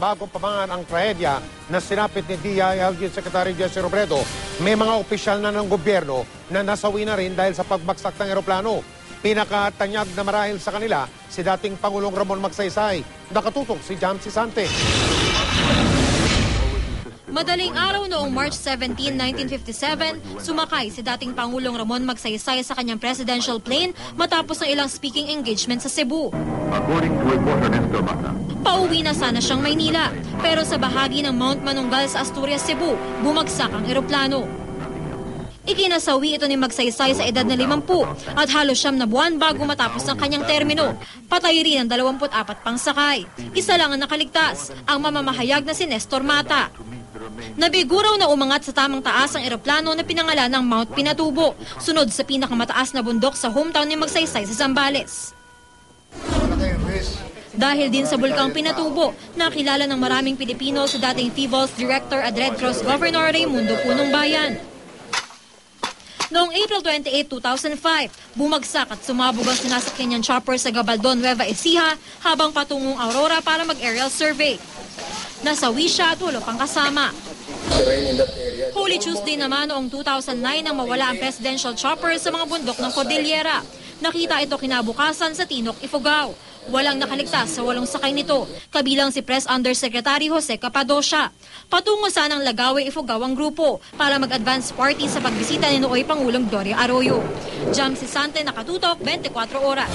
bago pa man ang trahedya na sinapit ni DILG Secretary Jesse Robredo, may mga opisyal na ng gobyerno na nasawi na rin dahil sa pagbagsak ng eroplano. Pinakatanyag na marahil sa kanila si dating Pangulong Ramon Magsaysay. Nakatutok si Jam Sisante. Madaling araw noong March 17, 1957, sumakay si dating Pangulong Ramon Magsaysay sa kanyang presidential plane matapos ng ilang speaking engagement sa Cebu. According to reporter Nestor Mata, Pauwi na sana siyang Maynila, pero sa bahagi ng Mount Manunggal sa Asturias, Cebu, bumagsak ang eroplano. Ikinasawi ito ni Magsaysay sa edad na 50 at halos 9 na buwan bago matapos ang kanyang termino. Patay rin ang 24 pang sakay. Isa lang ang nakaligtas, ang mamamahayag na si Nestor Mata. Nabiguraw na umangat sa tamang taas ang eroplano na pinangalan ng Mount Pinatubo, sunod sa pinakamataas na bundok sa hometown ni Magsaysay sa Zambales. Dahil din sa bulkang Pinatubo, nakilala ng maraming Pilipino sa dating TVOLS Director at Red Cross Governor Raimundo Punong Bayan. Noong April 28, 2005, bumagsak at sumabog ang sinasakyan niyang chopper sa Gabaldon, Nueva Ecija habang patungong Aurora para mag-aerial survey. Nasawi siya at walo pang kasama. Holy Tuesday naman noong 2009 nang mawala ang presidential chopper sa mga bundok ng Cordillera. Nakita ito kinabukasan sa Tinok, Ifugao. Walang nakaligtas sa 8 sakay nito, kabilang si Press Undersecretary Jose Capadocia. Patungo sanang Lagawe, Ifugao ang grupo para mag-advance party sa pagbisita ni Nooy Pangulong Gloria Arroyo. Jam Sisante, nakatutok, 24 oras.